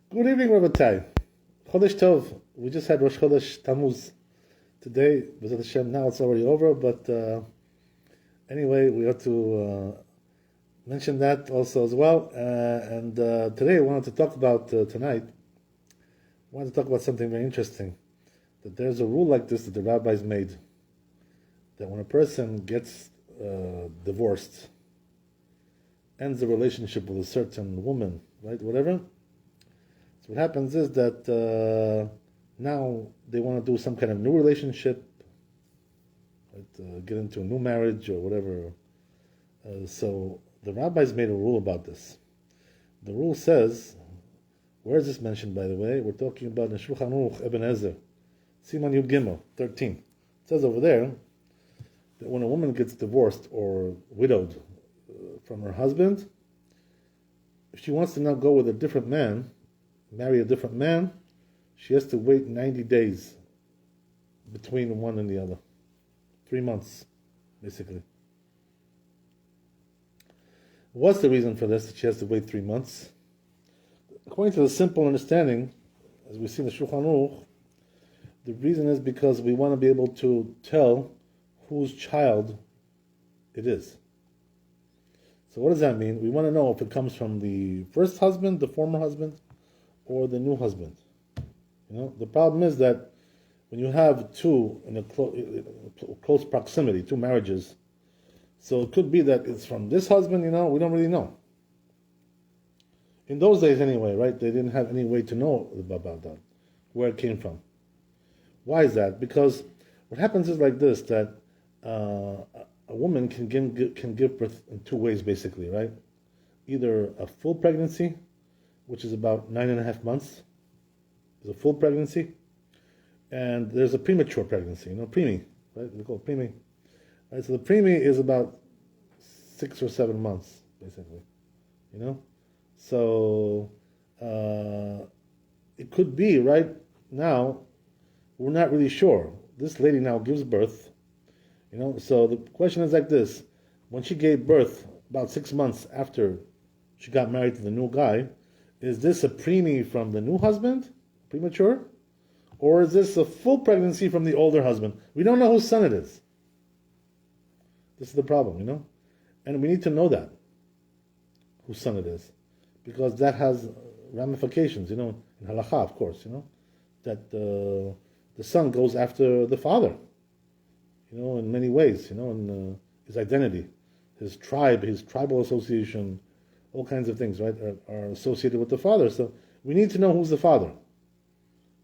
Good evening, Rabbi. Chodesh Tov. We just had Rosh Chodesh Tammuz today. B'ezrat Hashem, now it's already over, but anyway, we have to mention that also as well. And today I wanted to talk about, tonight, I wanted to talk about something very interesting. That there's a rule like this that the rabbis made, that when a person gets divorced, ends the relationship with a certain woman, right, whatever, so what happens is that now they want to do some kind of new relationship, right, get into a new marriage or whatever. So the rabbis made a rule about this. The rule says, where is this mentioned, by the way? We're talking about in Shulchan Aruch Ibn Ezer, Siman Yud Gimel 13. It says over there that when a woman gets divorced or widowed from her husband, if she wants to now go with a different man, marry a different man, she has to wait 90 days between one and the other. 3 months, basically. What's the reason for this, that she has to wait 3 months? According to the simple understanding, as we see in the Shulchan Aruch, the reason is because we want to be able to tell whose child it is. So what does that mean? We want to know if it comes from the first husband, the former husband, or the new husband. You know, the problem is that when you have two in a close proximity, two marriages, so it could be that it's from this husband, we don't really know. In those days anyway, right, they didn't have any way to know about that, where it came from. Why is that? Because what happens is like this, that a woman can give birth in two ways, basically, right? Either a full pregnancy, which is about 9.5 months, is a full pregnancy, and there's a premature pregnancy, preemie, right? We call it preemie. Right? So the preemie is about 6 or 7 months, basically, So it could be right now, we're not really sure. This lady now gives birth, so the question is like this: when she gave birth, about 6 months after she got married to the new guy, is this a preemie from the new husband, premature, or is this a full pregnancy from the older husband? We don't know whose son it is. This is the problem, and we need to know that, whose son it is, because that has ramifications, in halakha, of course, that the son goes after the father, in many ways, in his identity, his tribe, his tribal association, all kinds of things, right, are associated with the father. So we need to know who's the father,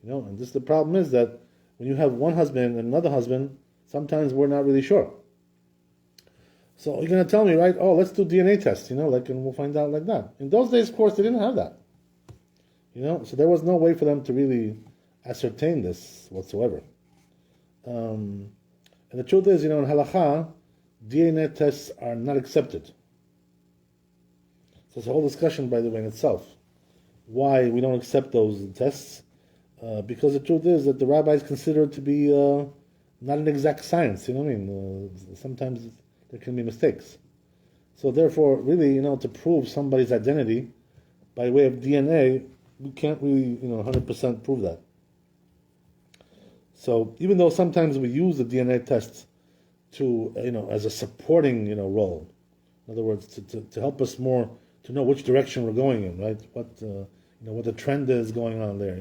and the problem is that when you have one husband and another husband, sometimes we're not really sure. So you're going to tell me, right, let's do DNA tests, and we'll find out like that. In those days, of course, they didn't have that, so there was no way for them to really ascertain this whatsoever. And the truth is, in halakha, DNA tests are not accepted. So it's a whole discussion, by the way, in itself, why we don't accept those tests, because the truth is that the rabbis consider it to be not an exact science, sometimes there can be mistakes. So therefore, really, to prove somebody's identity by way of DNA, we can't really, 100% prove that. So even though sometimes we use the DNA tests to, as a supporting, role, in other words, to help us more to know which direction we're going in, right? What what the trend is going on there.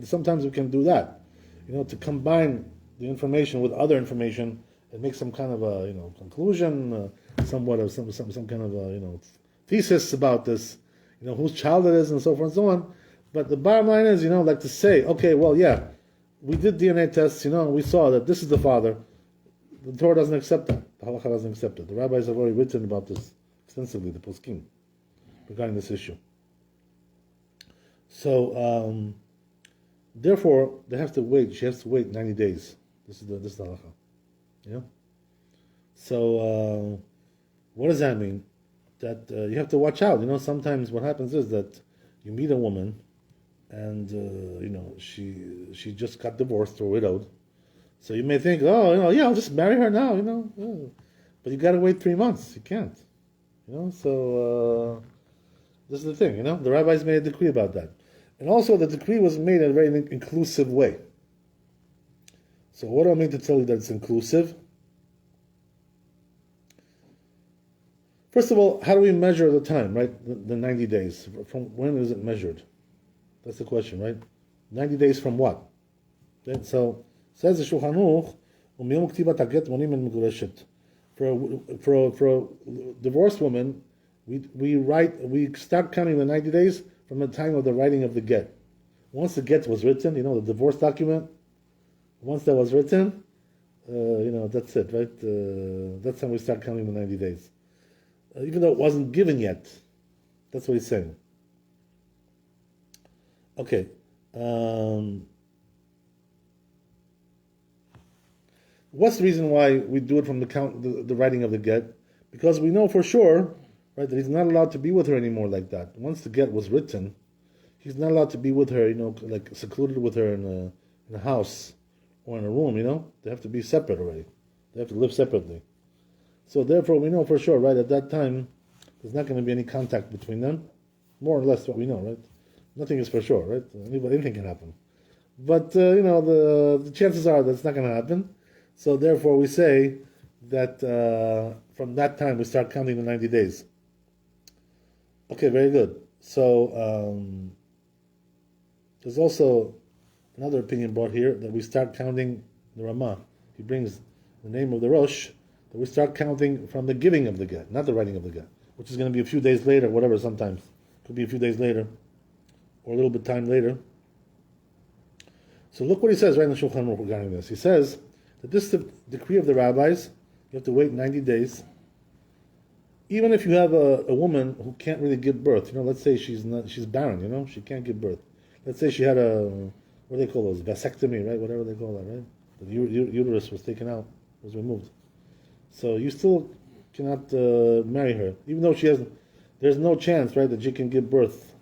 Sometimes we can do that, to combine the information with other information and make some kind of a conclusion, somewhat of some kind of a thesis about this, whose child it is and so forth and so on. But the bottom line is, like to say, okay, well, yeah, we did DNA tests, and we saw that this is the father. The Torah doesn't accept that. The halakha doesn't accept it. The rabbis have already written about this extensively, the poskim, regarding this issue. So, therefore, they have to wait. She has to wait 90 days. This is the halakha. So, what does that mean? That you have to watch out. Sometimes what happens is that you meet a woman, and she just got divorced or widowed. So you may think, I'll just marry her now. But you got to wait 3 months. You can't. So this is the thing. The rabbis made a decree about that. And also the decree was made in a very inclusive way. So what do I mean to tell you that it's inclusive? First of all, how do we measure the time, right? The 90 days. From when is it measured? That's the question, right? 90 days from what? Okay, so says the Shulchan Aruch, for a divorced woman, we start counting the 90 days from the time of the writing of the get. Once the get was written, the divorce document, once that was written, that's it, right? That's when we start counting the 90 days. Even though it wasn't given yet. That's what he's saying. Okay. What's the reason why we do it from the writing of the get? Because we know for sure, right, that he's not allowed to be with her anymore like that. Once the get was written, he's not allowed to be with her, like secluded with her in a house or in a room, They have to be separate already. They have to live separately. So therefore, we know for sure, right, at that time, there's not going to be any contact between them. More or less what we know, right? Nothing is for sure, right? Anything can happen. But, the chances are that's not going to happen. So therefore, we say that from that time, we start counting the 90 days. Okay, very good. So there's also another opinion brought here that we start counting the Ramah. He brings the name of the Rosh. We start counting from the giving of the get, not the writing of the get, which is going to be a few days later, whatever, sometimes. Could be a few days later, or a little bit time later. So look what he says right in the Shulchan Aruch regarding this. He says that this is the decree of the rabbis. You have to wait 90 days. Even if you have a woman who can't really give birth, let's say she's barren, she can't give birth. Let's say she had what do they call those, vasectomy, right? Whatever they call that, right? The uterus was taken out, was removed. So you still cannot marry her, even though there's no chance, right, that she can give birth.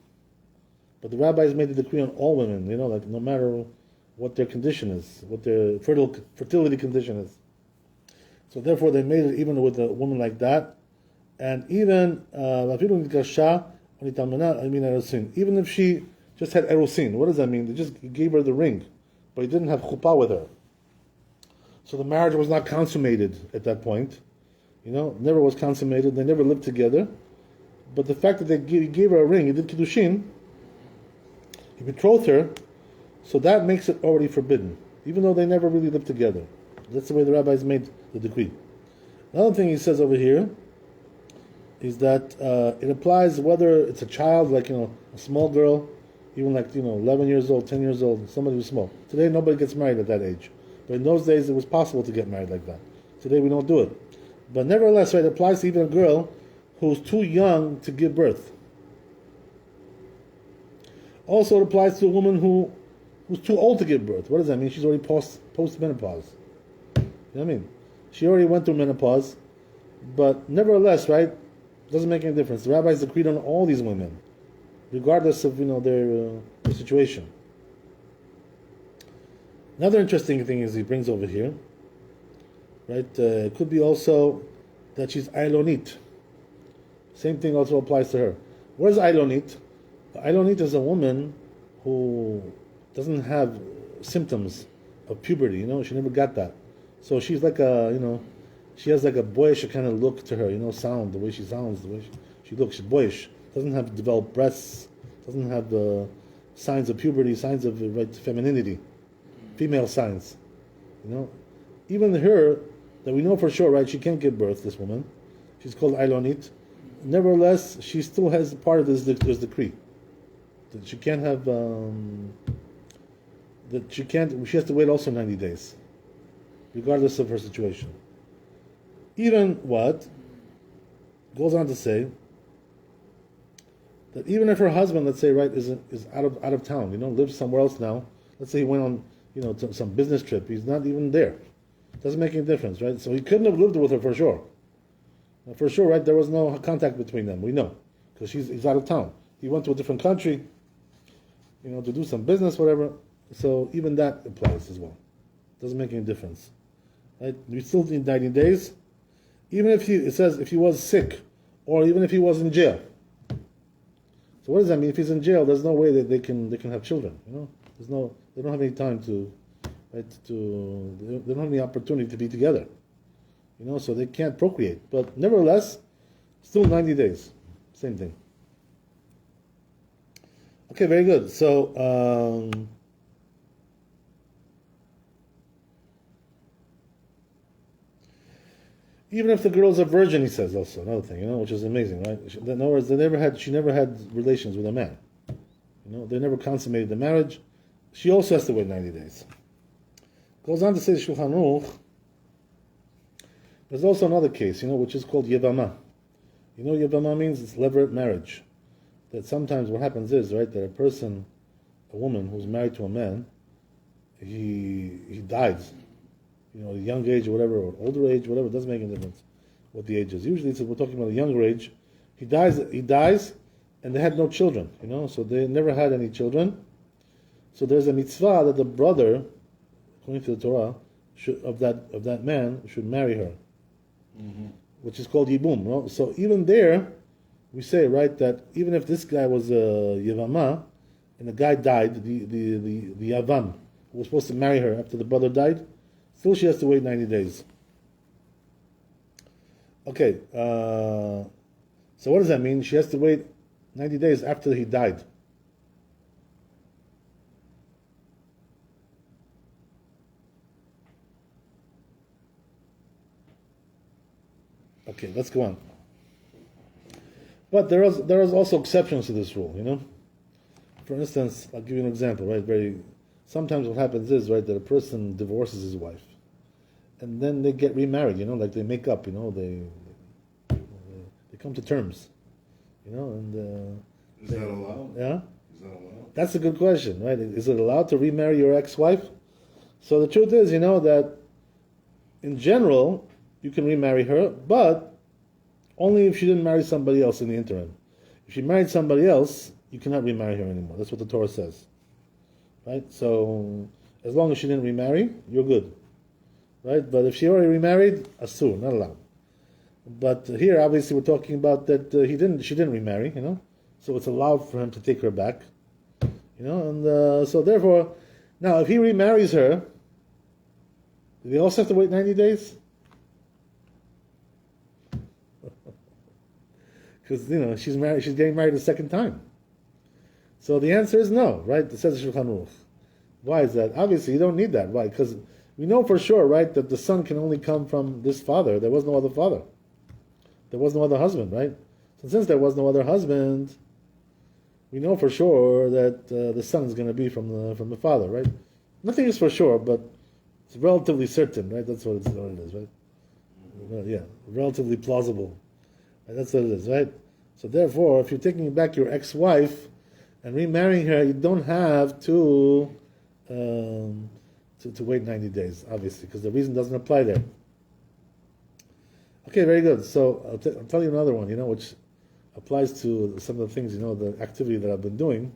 But the rabbis made the decree on all women, like no matter what their condition is, what their fertility condition is. So therefore they made it even with a woman like that. And even even if she just had erusin, what does that mean? They just gave her the ring, but he didn't have chuppah with her. So the marriage was not consummated at that point. Never was consummated. They never lived together. But the fact that he gave her a ring, he did kiddushin, he betrothed her, so that makes it already forbidden, even though they never really lived together. That's the way the rabbis made the decree. Another thing he says over here is that it applies whether it's a child, like, a small girl, even like, 11 years old, 10 years old, somebody who's small. Today, nobody gets married at that age. But in those days, it was possible to get married like that. Today, we don't do it. But nevertheless, right, it applies to even a girl who's too young to give birth. Also, it applies to a woman who's too old to give birth. What does that mean? She's already post-menopause. You know what I mean? She already went through menopause. But nevertheless, right, it doesn't make any difference. The rabbis agreed on all these women, regardless of, their situation. Another interesting thing is he brings over here, right? It could be also that she's Ailonit. Same thing also applies to her. What is Ailonit? Ailonit is a woman who doesn't have symptoms of puberty. She never got that. So she's like she has like a boyish kind of look to her. Sound, the way she sounds, the way she looks. She's boyish. Doesn't have developed breasts. Doesn't have the signs of puberty, signs of femininity. Female signs, even her, that we know for sure, right? She can't give birth. This woman, she's called Ailonit. Nevertheless, she still has part of this decree that she can't have. That she can't. She has to wait also 90 days, regardless of her situation. Even what goes on to say that even if her husband, let's say, right, is out of town, lives somewhere else now. Let's say he went on, to some business trip. He's not even there. Doesn't make any difference, right? So he couldn't have lived with her for sure. For sure, right? There was no contact between them. We know, because he's out of town. He went to a different country, to do some business, whatever. So even that applies as well. Doesn't make any difference, right? We still need 90 days, even if it says if he was sick, or even if he was in jail. So what does that mean? If he's in jail, there's no way that they can have children. They don't have any time to, right? They don't have any opportunity to be together. So they can't procreate. But nevertheless, still 90 days, same thing. Okay, very good. So. Even if the girl's a virgin, he says also another thing, which is amazing, right? In other words, she never had relations with a man. They never consummated the marriage. She also has to wait 90 days. Goes on to say Shulchan Aruch. There's also another case, which is called Yevama. Yevama means it's levirate marriage. That sometimes what happens is, right, that a woman who's married to a man, he dies. At a young age or whatever, or older age, whatever, it doesn't make any difference what the age is. Usually we're talking about a younger age. He dies, and they had no children, so they never had any children. So there's a mitzvah that the brother, according to the Torah, of that man should marry her, which is called yibum. So even there, we say, right, that even if this guy was a yevama, and the guy died, the yavam, who was supposed to marry her after the brother died, still she has to wait 90 days. Okay, so what does that mean? She has to wait 90 days after he died. Okay, let's go on. But there is also exceptions to this rule, For instance, I'll give you an example, right? Sometimes what happens is, right, that a person divorces his wife, and then they get remarried, like they make up, they come to terms, and is that allowed? Yeah, is that allowed? That's a good question, right? Is it allowed to remarry your ex-wife? So the truth is, that in general you can remarry her, but only if she didn't marry somebody else in the interim. If she married somebody else, you cannot remarry her anymore. That's what the Torah says, right? So as long as she didn't remarry, you're good. Right, but if she already remarried, asur, not allowed. But here, obviously, we're talking about that she didn't remarry, so it's allowed for him to take her back, and so therefore, now if he remarries her, do they also have to wait 90 days? Because she's getting married a second time. So the answer is no, right? It says Shulchan Aruch. Why is that? Obviously, you don't need that. Why? Because we know for sure, right, that the son can only come from this father. There was no other father. There was no other husband, right? So since there was no other husband, we know for sure that the son is going to be from the father, right? Nothing is for sure, but it's relatively certain, right? That's what it is, right? Yeah, relatively plausible. Right? That's what it is, right? So therefore, if you're taking back your ex-wife and remarrying her, you don't have to wait 90 days, obviously, because the reason doesn't apply there. Okay, very good. So I'll tell you another one, which applies to some of the things, the activity that I've been doing,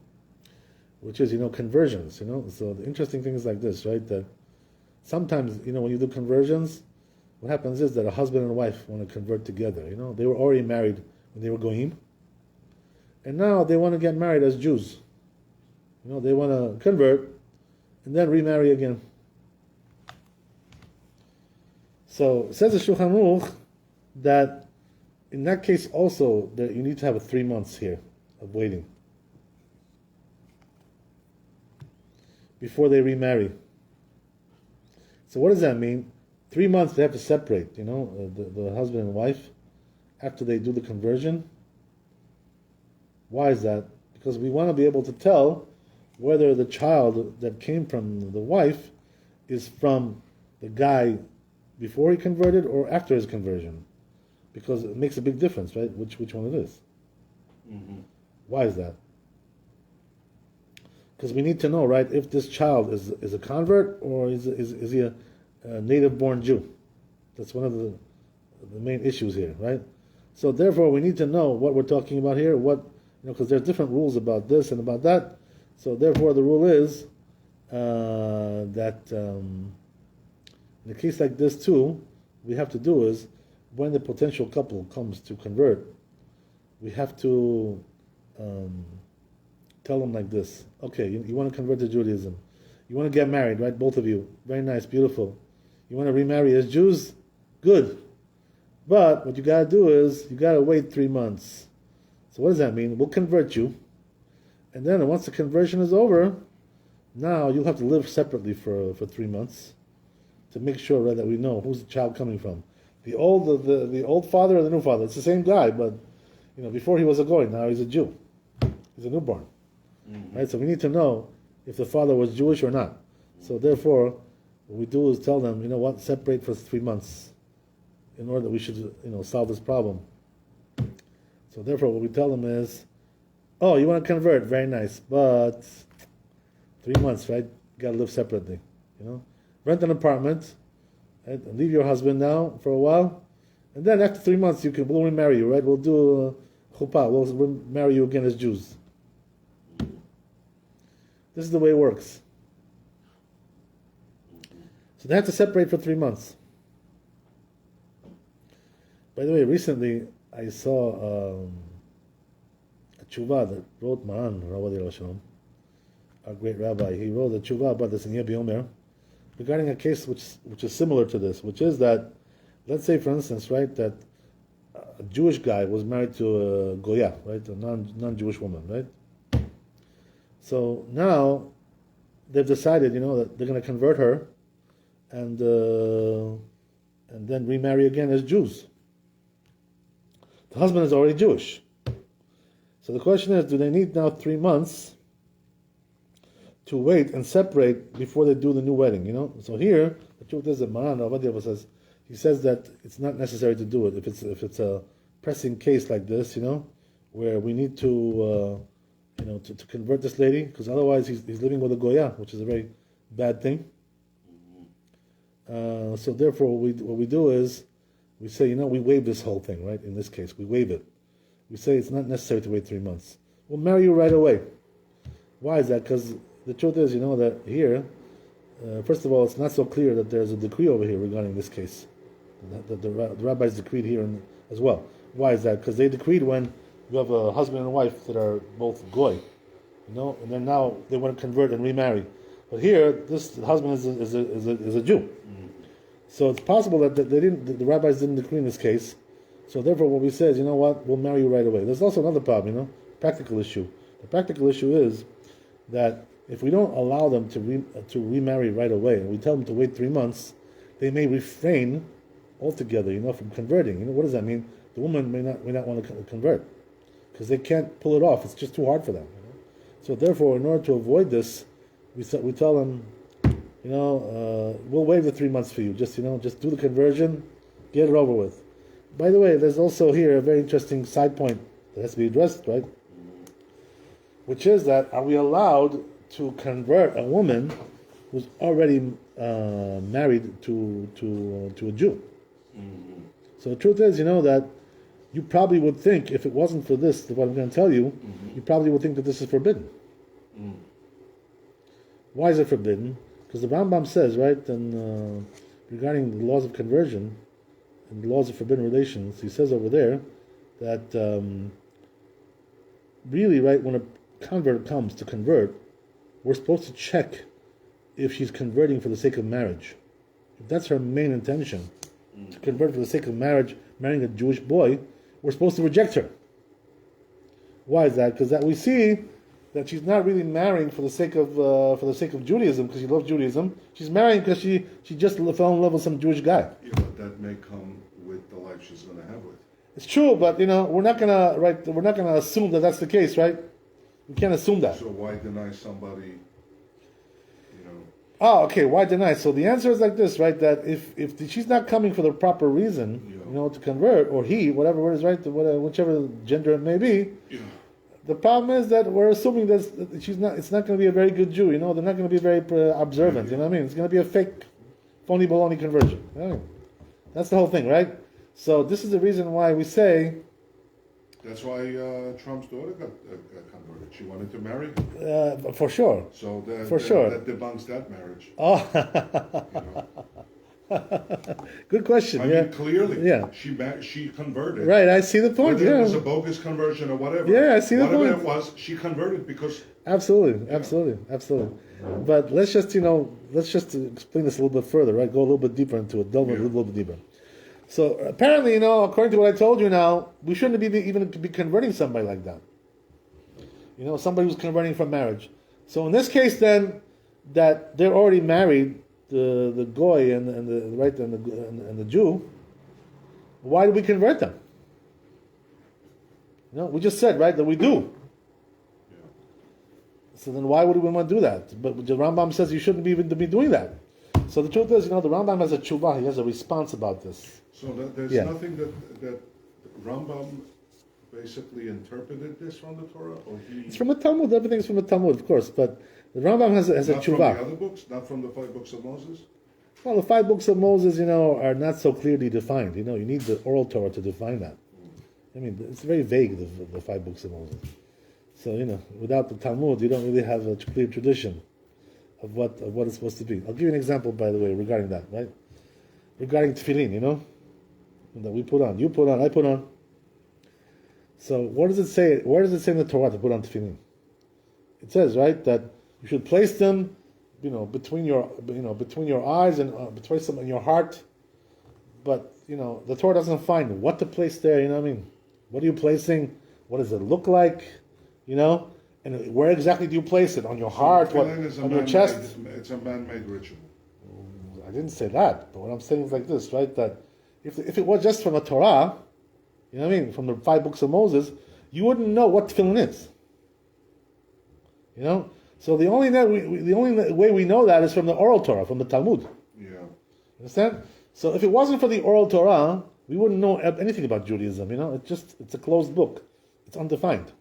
which is, conversions, So the interesting thing is like this, right? That sometimes, when you do conversions, what happens is that a husband and wife want to convert together, They were already married when they were goyim, and now they want to get married as Jews. They want to convert and then remarry again. So it says the Shulchan Aruch that in that case also that you need to have 3 months here of waiting before they remarry. So what does that mean? 3 months they have to separate, the husband and wife after they do the conversion. Why is that? Because we want to be able to tell whether the child that came from the wife is from the guy before he converted or after his conversion. Because it makes a big difference, right? Which one it is. Mm-hmm. Why is that? Because we need to know, right, if this child is a convert or is he a native-born Jew. That's one of the main issues here, right? So therefore, we need to know what we're talking about here, because there's different rules about this and about that. So therefore, the rule is that in a case like this too, we have to do is when the potential couple comes to convert, we have to tell them like this. Okay, you want to convert to Judaism. You want to get married, right? Both of you. Very nice, beautiful. You want to remarry as Jews? Good. But what you got to do is, you got to wait 3 months. So what does that mean? We'll convert you. And then once the conversion is over, now you'll have to live separately for 3 months to make sure, right, that we know who's the child coming from. The old father or the new father. It's the same guy, but before he was a goy, now he's a Jew. He's a newborn. Mm-hmm. Right? So we need to know if the father was Jewish or not. So therefore, what we do is tell them, separate for 3 months in order that we should, solve this problem. So therefore, what we tell them is, oh, you want to convert, very nice, but 3 months, right? You got to live separately, Rent an apartment, right? And leave your husband now for a while, and then after 3 months, we'll remarry you, right? We'll do chuppah, we'll marry you again as Jews. This is the way it works. So they have to separate for 3 months. By the way, recently I saw a tshuva that wrote Maran, Rabbi, our great rabbi. He wrote a tshuva about this in Yeh B'Yomer regarding a case which is similar to this, which is that, let's say for instance, right, that a Jewish guy was married to a Goya, right, a non-Jewish woman, right? So now they've decided, that they're going to convert her and then remarry again as Jews. The husband is already Jewish. So the question is, do they need now 3 months to wait and separate before they do the new wedding? So here the truth is that Maran Avadia says that it's not necessary to do it if it's a pressing case like this, where we need to to convert this lady, because otherwise he's living with a goya, which is a very bad thing. So therefore, what we do is we say, we waive this whole thing, right? In this case, we waive it. We say it's not necessary to wait 3 months. We'll marry you right away. Why is that? Because the truth is, that here, first of all, it's not so clear that there's a decree over here regarding this case. The rabbis decreed here as well. Why is that? Because they decreed when you have a husband and wife that are both goy, and then now they want to convert and remarry. But here, this husband is a Jew. Mm-hmm. So it's possible that the rabbis didn't decree in this case. So therefore, what we say is, we'll marry you right away. There's also another problem, practical issue. The practical issue is that if we don't allow them to remarry right away, and we tell them to wait 3 months, they may refrain altogether, from converting. What does that mean? The woman may not want to convert because they can't pull it off. It's just too hard for them. So therefore, in order to avoid this, we tell them, we'll waive the 3 months for you. Just do the conversion, get it over with. By the way, there's also here a very interesting side point that has to be addressed, right? Which is that, are we allowed to convert a woman who's already married to a Jew? Mm-hmm. So the truth is, that you probably would think, if it wasn't for this, what I'm going to tell you, mm-hmm. you probably would think that this is forbidden. Mm. Why is it forbidden? Because the Rambam says, right, and regarding the laws of conversion and the laws of forbidden relations, he says over there that really, right, when a convert comes to convert, we're supposed to check if she's converting for the sake of marriage. If that's her main intention, to convert for the sake of marriage, marrying a Jewish boy, we're supposed to reject her. Why is that? Because that we see that she's not really marrying for the sake of Judaism, because she loves Judaism. She's marrying because she just fell in love with some Jewish guy. Yeah, but that may come with the life she's going to have with. It's true, but we're not gonna assume that that's the case, right? We can't assume that. So why deny somebody? Oh, okay. Why deny? So the answer is like this, right? That if she's not coming for the proper reason, to convert, or he, whatever it is, right? Whichever gender it may be. Yeah. The problem is that we're assuming that she's not. It's not going to be a very good Jew. They're not going to be very observant. You know what I mean? It's going to be a fake, phony baloney conversion. Right? That's the whole thing, right? So this is the reason why we say. That's why Trump's daughter got converted. She wanted to marry for sure. So that debunks that marriage. Oh. Good question. I yeah. mean, clearly, Yeah. she converted. Right. I see the point. Whether Yeah. it was a bogus conversion or whatever. Yeah, I see the whatever point. it was, she converted because Absolutely. Absolutely. But let's just explain this a little bit further, right? Go a little bit deeper into it. Delve a little bit deeper. So apparently, according to what I told you now, we shouldn't even be converting somebody like that. Somebody who's converting from marriage. So in this case, then, that they're already married, the goy and the Jew. Why do we convert them? We just said, right, that we do. So then why would we want to do that? But the Rambam says you shouldn't even be doing that. So the truth is, the Rambam has a tshuva, he has a response about this. So there's nothing that Rambam basically interpreted this from the Torah, or he. It's from the Talmud. Everything's from the Talmud, of course. But the Rambam has a tshuva. Not from the other books, not from the 5 books of Moses. Well, the 5 books of Moses, are not so clearly defined. You need the oral Torah to define that. I mean, it's very vague, the 5 books of Moses. So without the Talmud, you don't really have a clear tradition of what it's supposed to be. I'll give you an example, by the way, regarding that, right? Regarding tefillin, that we put on, you put on, I put on. So what does it say? Where does it say in the Torah to put on tefillin? It says, right, that you should place them, between your eyes and place them in your heart. But the Torah doesn't find what to place there. You know what I mean? What are you placing? What does it look like? And where exactly do you place it? On your heart? On your chest? It's a man-made ritual. I didn't say that, but what I'm saying is like this, right? That if it was just from the Torah, from the 5 books of Moses, you wouldn't know what tefillin is. So the only way we know that is from the oral Torah, from the Talmud. Yeah. Understand? So if it wasn't for the oral Torah, we wouldn't know anything about Judaism. It's a closed book. It's undefined.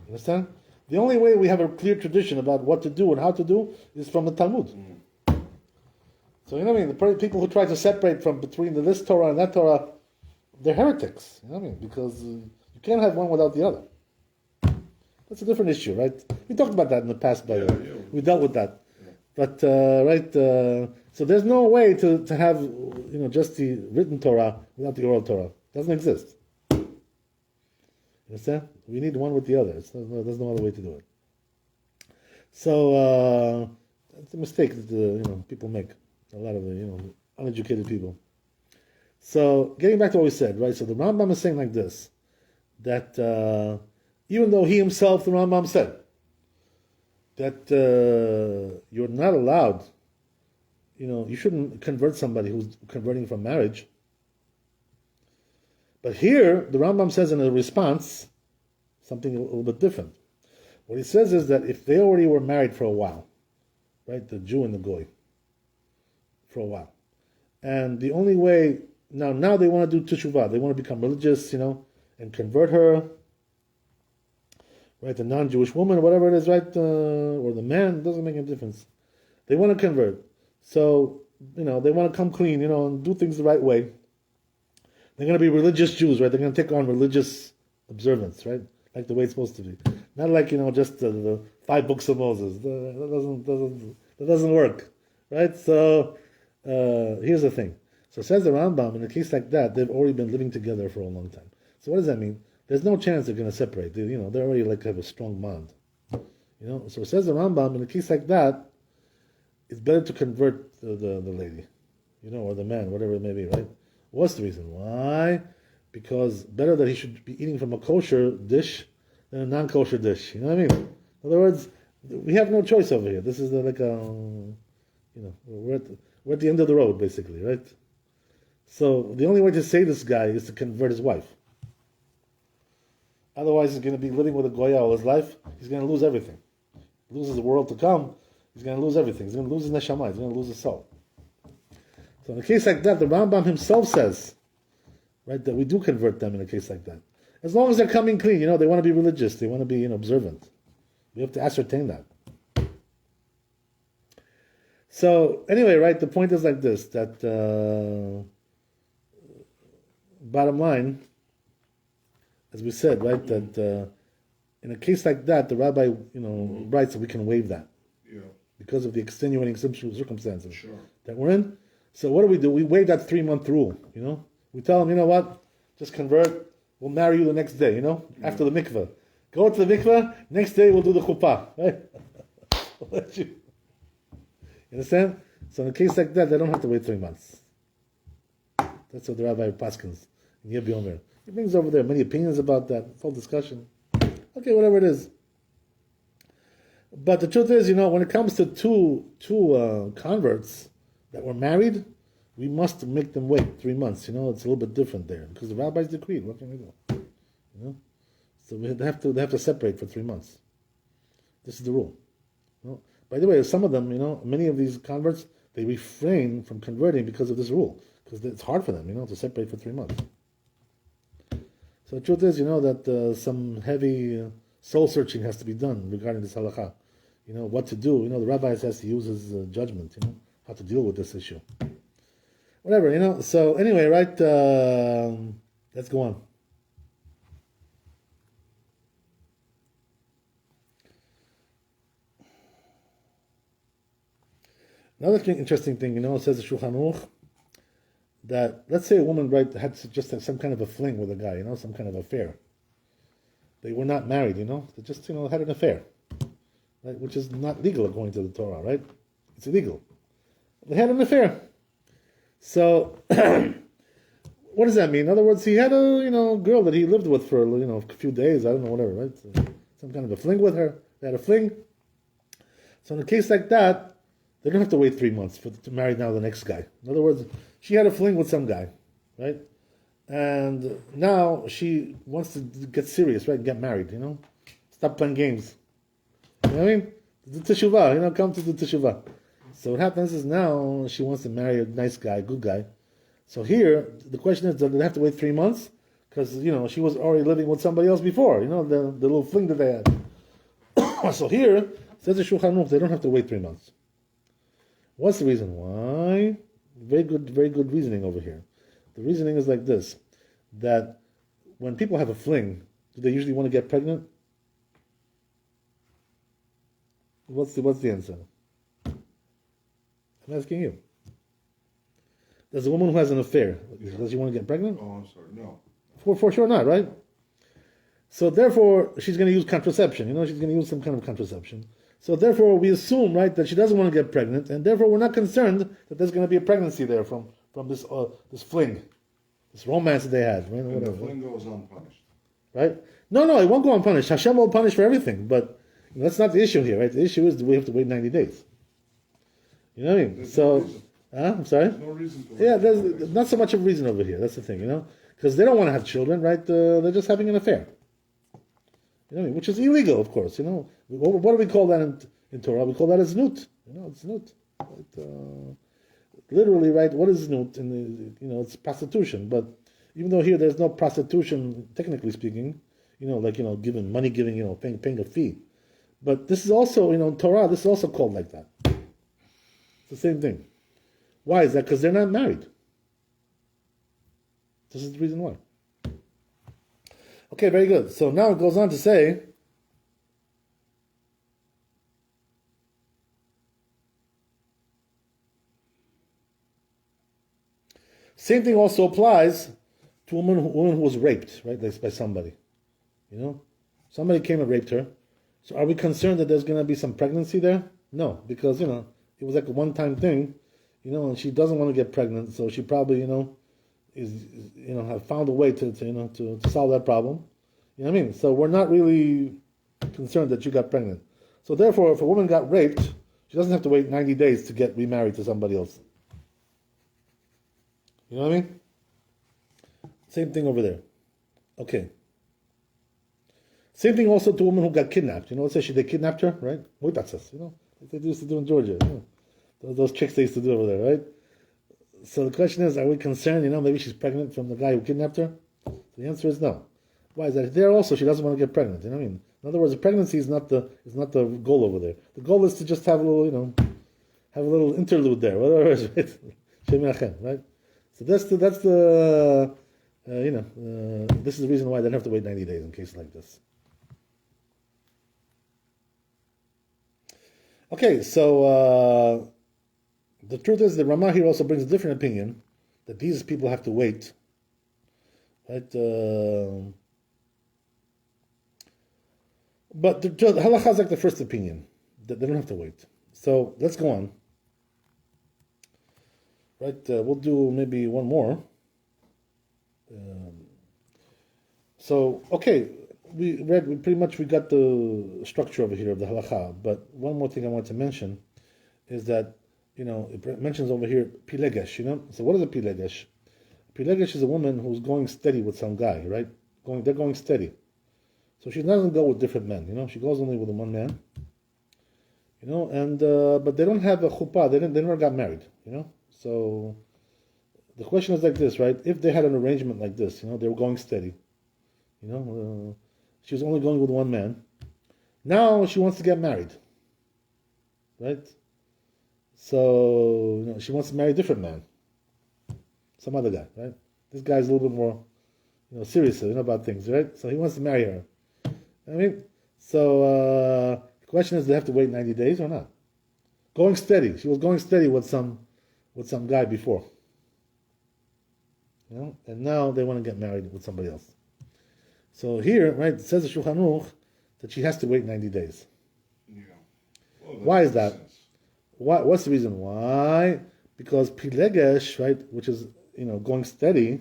Understand? The only way we have a clear tradition about what to do and how to do is from the Talmud. So the people who try to separate between this Torah and that Torah, they're heretics. Because you can't have one without the other. That's a different issue, right? We talked about that in the past, by the way. Yeah. We dealt with that. Yeah. But so there's no way to have just the written Torah without the oral Torah. It doesn't exist. Understand? We need one with the other. There's no other way to do it. So it's a mistake that people make. A lot of the uneducated people. So getting back to what we said, right? So the Rambam is saying like this, that even though he himself, the Rambam said that you're not allowed, you shouldn't convert somebody who's converting from marriage. But here, the Rambam says in a response, something a little bit different. What he says is that if they already were married for a while, right, the Jew and the Goy, for a while, and the only way, now they want to do teshuvah, they want to become religious, and convert her, right, the non-Jewish woman, whatever it is, right, or the man, it doesn't make any difference. They want to convert. So, they want to come clean, and do things the right way. They're going to be religious Jews, right? They're going to take on religious observance, right? Like the way it's supposed to be. Not like, just the 5 books of Moses. That doesn't work, right? So, here's the thing. So says the Rambam, in a case like that, they've already been living together for a long time. So what does that mean? There's no chance they're going to separate. They already have a strong bond. So says the Rambam, in a case like that, it's better to convert the lady, or the man, whatever it may be, right? What's the reason? Why? Because better that he should be eating from a kosher dish than a non-kosher dish. You know what I mean? In other words, we have no choice over here. This is we're at the end of the road, basically, right? So the only way to save this guy is to convert his wife. Otherwise, he's going to be living with a goya all his life. He's going to lose everything. He loses the world to come. He's going to lose everything. He's going to lose his neshama. He's going to lose his soul. So in a case like that, the Rambam himself says, right, that we do convert them in a case like that. As long as they're coming clean, they want to be religious. They want to be observant. We have to ascertain that. So anyway, right, the point is like this, that bottom line, as we said, right, that in a case like that, the rabbi, writes that we can waive that. Yeah. Because of the extenuating circumstances Sure. that we're in. So what do? We waive that 3-month rule, We tell them, you know what? Just convert. We'll marry you the next day, after the mikveh. Go to the mikveh, next day we'll do the chuppah, right? We'll let you. You understand? So in a case like that, they don't have to wait 3 months. That's what the Rabbi Paskins in Yeb Yomer. He brings over there many opinions about that, full discussion. Okay, whatever it is. But the truth is, when it comes to two converts that were married, we must make them wait 3 months. It's a little bit different there because the rabbis decreed. What can we do? So they have to separate for 3 months. This is the rule. By the way, some of them, many of these converts, they refrain from converting because of this rule, because it's hard for them, to separate for 3 months. So the truth is, that some heavy soul searching has to be done regarding this halakha. What to do. The rabbis has to use his judgment, how to deal with this issue. Whatever, So anyway, right, let's go on. Another interesting thing, it says the Shulchan Aruch, that let's say a woman had just some kind of a fling with a guy, some kind of affair. They were not married, they just had an affair, right? Which is not legal according to the Torah, right? It's illegal. They had an affair. So what does that mean? In other words, he had a girl that he lived with for a few days, I don't know, whatever, right? So, some kind of a fling with her. They had a fling. So in a case like that, they don't have to wait 3 months to marry now the next guy. In other words, she had a fling with some guy, right? And now she wants to get serious, right? Get married, Stop playing games. You know what I mean? The teshuvah, come to the teshuvah. So what happens is now she wants to marry a nice guy, good guy. So here, the question is, do they have to wait 3 months? Because, she was already living with somebody else before, the little fling that they had. So here, says the Shulchan Aruch, they don't have to wait 3 months. What's the reason why? Very good reasoning over here. The reasoning is like this, that when people have a fling, do they usually want to get pregnant? What's the answer? I'm asking you. Does a woman who has an affair, does she want to get pregnant? Oh, I'm sorry, no. For sure not, right? So therefore, she's going to use contraception. She's going to use some kind of contraception. So therefore, we assume, right, that she doesn't want to get pregnant, and therefore we're not concerned that there's going to be a pregnancy there from this fling, this romance that they had, right? And the fling goes unpunished. Right? No, it won't go unpunished. Hashem will punish for everything, but that's not the issue here, right? The issue is, do we have to wait 90 days? You know what I mean? There's So, no reason. I'm sorry? There's no reason to wait. Yeah, there's not so much of a reason over here. That's the thing, because they don't want to have children, right? They're just having an affair. You know what I mean? Which is illegal, of course. What do we call that in Torah? We call that a znut. It's znut. Literally, right? What is znut? It's prostitution. But even though here there's no prostitution, technically speaking, giving money, paying a fee. But this is also, in Torah, this is also called like that. It's the same thing. Why is that? Because they're not married. This is the reason why. Okay, very good. So now it goes on to say, same thing also applies to a woman who was raped, right, by somebody. Somebody came and raped her. So are we concerned that there's going to be some pregnancy there? No, because, it was like a one-time thing, and she doesn't want to get pregnant, so she probably, have found a way to solve that problem. You know what I mean? So we're not really concerned that you got pregnant. So therefore, if a woman got raped, she doesn't have to wait 90 days to get remarried to somebody else. You know what I mean? Same thing over there. Okay. Same thing also to a woman who got kidnapped. Let's say they kidnapped her, right? Like they used to do in Georgia. Those chicks they used to do over there, right? So the question is, are we concerned, maybe she's pregnant from the guy who kidnapped her? The answer is no. Why is that? There also, she doesn't want to get pregnant. You know what I mean? In other words, the pregnancy is not the goal over there. The goal is to just have a little, have a little interlude there, whatever it is, right? Shem Yachem, right? So this is the reason why they don't have to wait 90 days in cases like this. Okay, so The truth is, the Ramah here also brings a different opinion that these people have to wait, right? But the halacha is like the first opinion that they don't have to wait. So let's go on. Right, we'll do maybe one more. Okay, we pretty much we got the structure over here of the halacha. But one more thing I want to mention is that it mentions over here pilegesh. So what is a pilegesh? Pilegesh is a woman who's going steady with some guy, right? They're going steady. So she doesn't go with different men. She goes only with one man. And but they don't have a chuppah. They never got married. So the question is like this, right? If they had an arrangement like this, they were going steady. She was only going with one man. Now she wants to get married, right? So she wants to marry a different man, some other guy, right? This guy's a little bit more, serious, about things, right? So he wants to marry her. The question is, do they have to wait 90 days or not? Going steady. She was going steady with some guy before. And now they want to get married with somebody else. So here, right, it says the Shulchan Aruch that she has to wait 90 days. Yeah. Well, why is that? What's the reason why? Because pilegesh, right, which is going steady,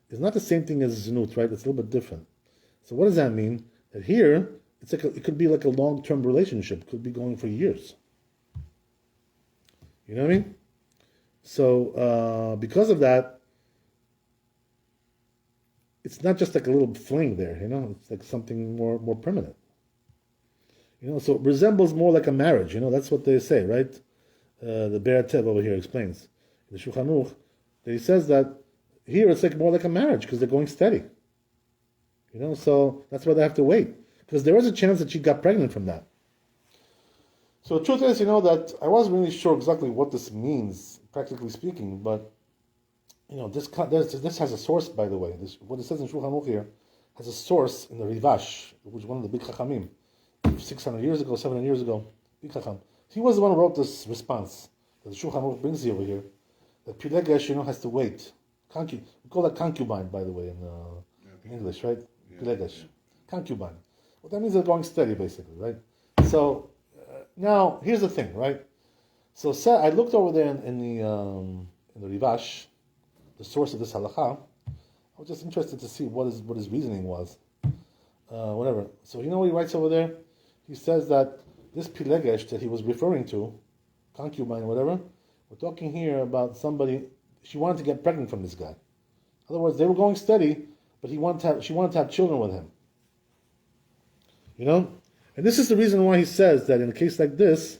is not the same thing as znut, right? It's a little bit different. So what does that mean? That here it could be like a long-term relationship. It could be going for years. You know what I mean? So because of that, it's not just like a little fling there. It's like something more permanent. So it resembles more like a marriage. That's what they say, right? The Be'er Tev over here explains the Shulchan Aruch that he says that here it's like more like a marriage because they're going steady. So that's why they have to wait, because there is a chance that she got pregnant from that. So the truth is, that I wasn't really sure exactly what this means, practically speaking, but this has a source, by the way. What it says in Shulchan Aruch here has a source in the Rivash, which is one of the big Chachamim, 600 years ago, 700 years ago, big Chacham. He was the one who wrote this response that the Shulchan Aruch brings you over here, that Pilegesh, has to wait. We call that concubine, by the way, in English, right? Pilegesh. Concubine. Well, that means they're going steady, basically, right? So, now, here's the thing, right? So, I looked over there in the Rivash, the source of this halakha. I was just interested to see what his reasoning was. Whatever. So, what he writes over there? He says that this Pilegesh that he was referring to, concubine, whatever, we're talking here about somebody, she wanted to get pregnant from this guy. In other words, they were going steady, but she wanted to have children with him. And this is the reason why he says that in a case like this,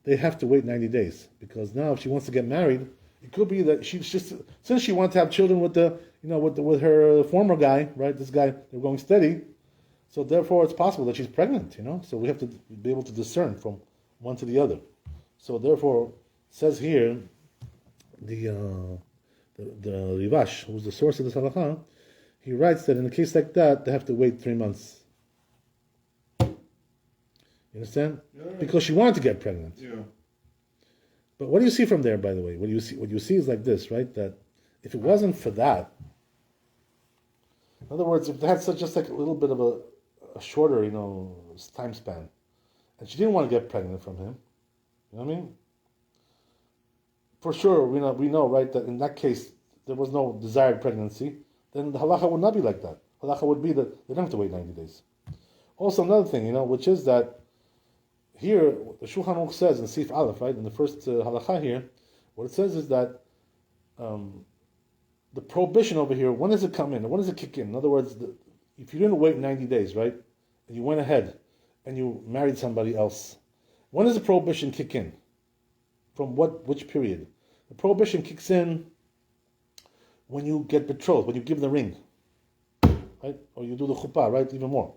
they have to wait 90 days. Because now if she wants to get married, it could be that since she wanted to have children with with her former guy, right? This guy, they're going steady. So therefore it's possible that she's pregnant, So we have to be able to discern from one to the other. So therefore, it says here, the Rivash, who's the source of this halakha, he writes that in a case like that, they have to wait 3 months. You understand? Yeah. Because she wanted to get pregnant. Yeah. But what do you see from there, by the way? What you see is like this, right? That if it wasn't for that, in other words, if they had just like a little bit of a shorter, time span, and she didn't want to get pregnant from him, you know what I mean? For sure, we know, right, that in that case there was no desired pregnancy. Then the halacha would not be like that. Halacha would be that they don't have to wait 90 days. Also, another thing, which is that here, the Shulchan Aruch says in Sif Aleph, right, in the first halacha here, what it says is that the prohibition over here, when does it come in? When does it kick in? In other words, if you didn't wait 90 days, right, and you went ahead and you married somebody else, when does the prohibition kick in? From which period? The prohibition kicks in when you get betrothed, when you give the ring, right? Or you do the chuppah, right? Even more.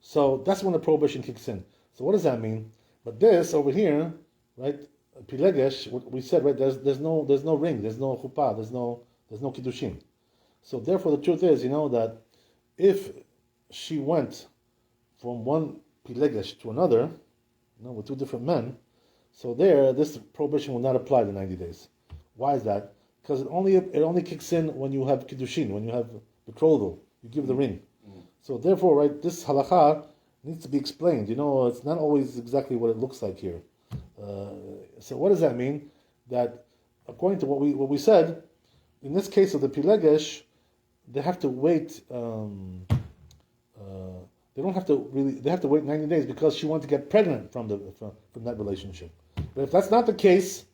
So that's when the prohibition kicks in. So what does that mean? But this over here, right? Pilegesh, what we said, right? There's no ring, there's no chuppah, there's no kiddushin. So therefore, the truth is, that if she went from one Pilegesh to another, with two different men, So there, this prohibition will not apply to 90 days. Why is that? Because it only kicks in when you have kiddushin, when you have betrothal, you give the ring. So therefore, right, this halacha needs to be explained. It's not always exactly what it looks like here. So what does that mean? That according to what we said, in this case of the pilegesh, they have to wait. They don't have to really. They have to wait 90 days because she wanted to get pregnant from that relationship. But if that's not the case,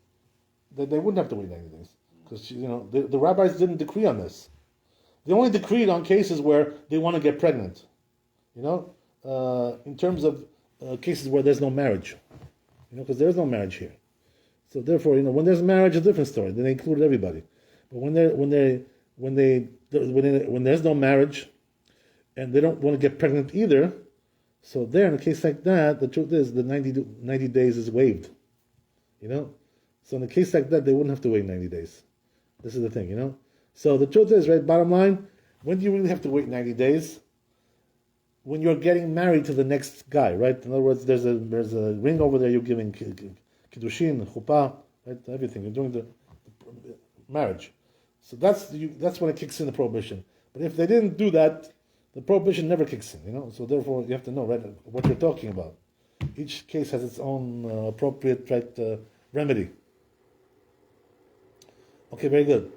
then they wouldn't have to wait 90 days because the rabbis didn't decree on this. They only decreed on cases where they want to get pregnant. In terms of cases where there's no marriage, because there's no marriage here. So therefore, when there's marriage, it's a different story. Then they included everybody. But when there's no marriage, and they don't want to get pregnant either, so there, in a case like that, the truth is the 90 days is waived. So in a case like that, they wouldn't have to wait 90 days. This is the thing, So the truth is, right, bottom line, when do you really have to wait 90 days? When you're getting married to the next guy, right? In other words, there's a ring over there, you're giving kiddushin, chuppah, right, everything. You're doing the marriage. So that's when it kicks in, the prohibition. But if they didn't do that, the prohibition never kicks in, So therefore, you have to know, right, what you're talking about. Each case has its own appropriate, right, remedy. Okay, very good.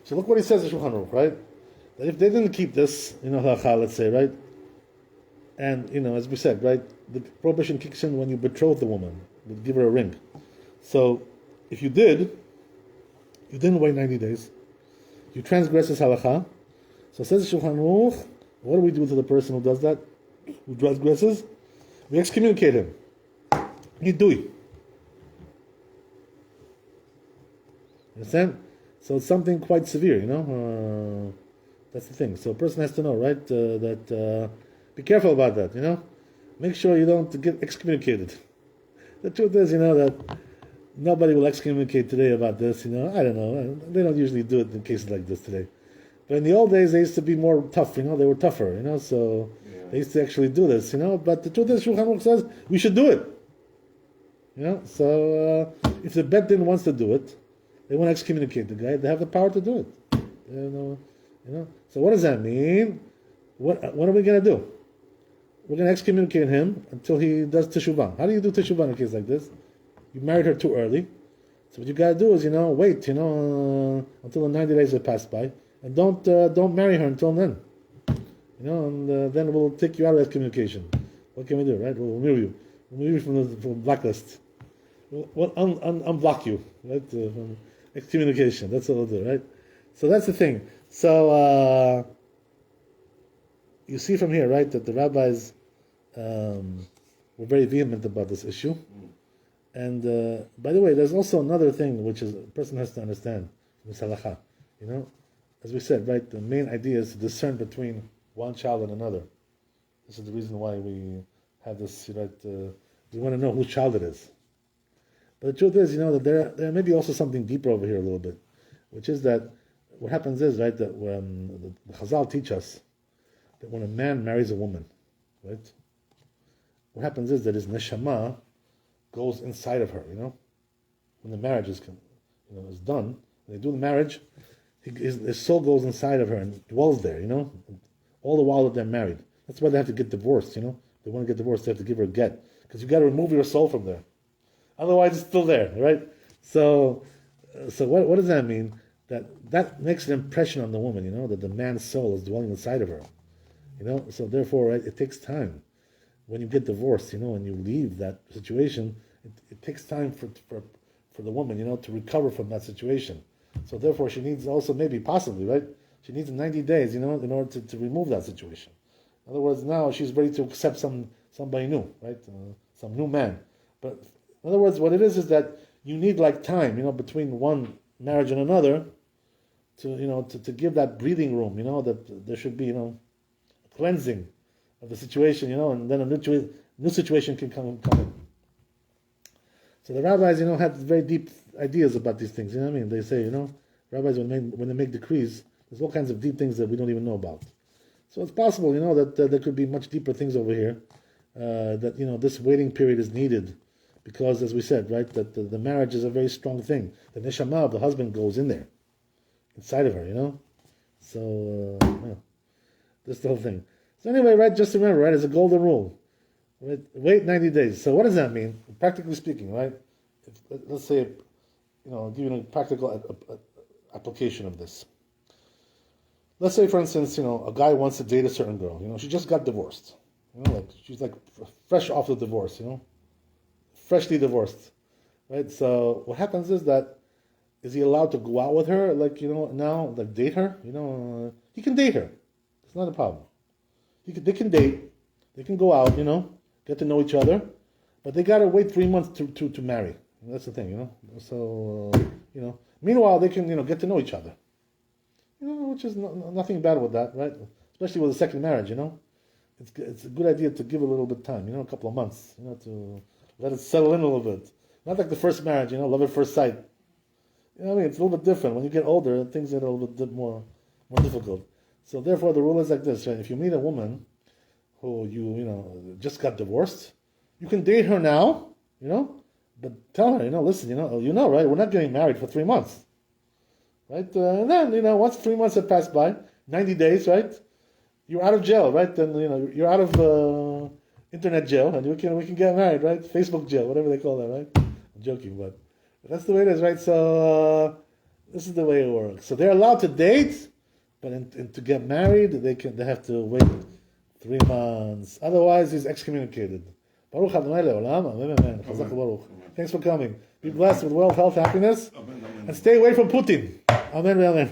So look what he says in Shulchan Aruch, right? That if they didn't keep this, halacha, let's say, right? And, as we said, right, the prohibition kicks in when you betroth the woman, you give her a ring. So, if you didn't wait 90 days, you transgress this halacha. So it says in Shulchan Aruch, what do we do to the person who does that, who transgresses? We excommunicate him. Yidui. Understand? So it's something quite severe, that's the thing. So a person has to know, right, that be careful about that, Make sure you don't get excommunicated. The truth is, that nobody will excommunicate today about this, I don't know. They don't usually do it in cases like this today. But in the old days, they used to be more tough, they were tougher, so they used to actually do this, But the truth is, Shulchan Aruch says, we should do it. So if the Bet Din wants to do it, they want to excommunicate the guy, they have the power to do it. So what does that mean? What are we going to do? We're going to excommunicate him until he does teshuvah. How do you do teshuvah in a case like this? You married her too early. So what you got to do is, wait, until the 90 days have passed by, and don't marry her until then. And then we'll take you out of excommunication. What can we do, right? We'll remove you. We'll remove you from the blacklist. We'll unblock you, right? From excommunication. That's what we'll do, right? So that's the thing. So you see from here, right, that the rabbis were very vehement about this issue. And by the way, there's also another thing which is a person has to understand from this halakha. As we said, right, the main idea is to discern between one child and another. This is the reason why we have this, right? We want to know whose child it is. But the truth is, that there may be also something deeper over here a little bit, which is that what happens is, right, that when the Chazal teach us that when a man marries a woman, right, what happens is that his neshama goes inside of her, when the marriage is done, when they do the marriage, his soul goes inside of her and dwells there, all the while that they're married. That's why they have to get divorced, If they want to get divorced, they have to give her a get, because you got to remove your soul from there. Otherwise, it's still there, right? So what does that mean? That makes an impression on the woman, that the man's soul is dwelling inside of her, So therefore, right, it takes time. When you get divorced, and you leave that situation, it takes time for the woman, to recover from that situation. So therefore, she needs also possibly, right? She needs 90 days, in order to remove that situation. In other words, now she's ready to accept somebody new, right? Some new man. But in other words, what it is that you need time, between one marriage and another, to give that breathing room, that there should be, a cleansing of the situation, and then a new situation can come in. So the rabbis, have very deep ideas about these things. They say, rabbis when they make decrees, There's all kinds of deep things that we don't even know about. So it's possible, that there could be much deeper things over here. That this waiting period is needed, because, as we said, right, that the marriage is a very strong thing. The neshama of the husband goes in there, inside of her, So that's the whole thing. So anyway, right, just remember, right, it's a golden rule. Right, wait 90 days. So what does that mean, practically speaking, right? Let's say, I'll give you a practical application of this. Let's say, for instance, a guy wants to date a certain girl. She just got divorced. She's like fresh off the divorce. Freshly divorced, right? So what happens is that, is he allowed to go out with her, now, date her? He can date her. It's not a problem. They can date. They can go out. Get to know each other, but they gotta wait 3 months to marry. That's the thing, So meanwhile they can get to know each other. Which is nothing bad with that, right? Especially with a second marriage, It's a good idea to give a little bit of time, a couple of months, to let it settle in a little bit. Not like the first marriage, love at first sight. It's a little bit different. When you get older, things get a little bit more difficult. So therefore, the rule is like this, right? If you meet a woman who you just got divorced, you can date her now, but tell her, listen, right? We're not getting married for 3 months, right? And then, once 3 months have passed by, 90 days, right? You're out of jail, right? Then you're out of internet jail, and we can get married, right? Facebook jail, whatever they call that, right? I'm joking, but that's the way it is, right? So this is the way it works. So they're allowed to date, but to get married, they have to wait 3 months. Otherwise, he's excommunicated. Baruch Adonai Le'olam. Amen, amen. Chazak Baruch. Thanks for coming. Be blessed with wealth, health, happiness, and stay away from Putin. Amen, amen.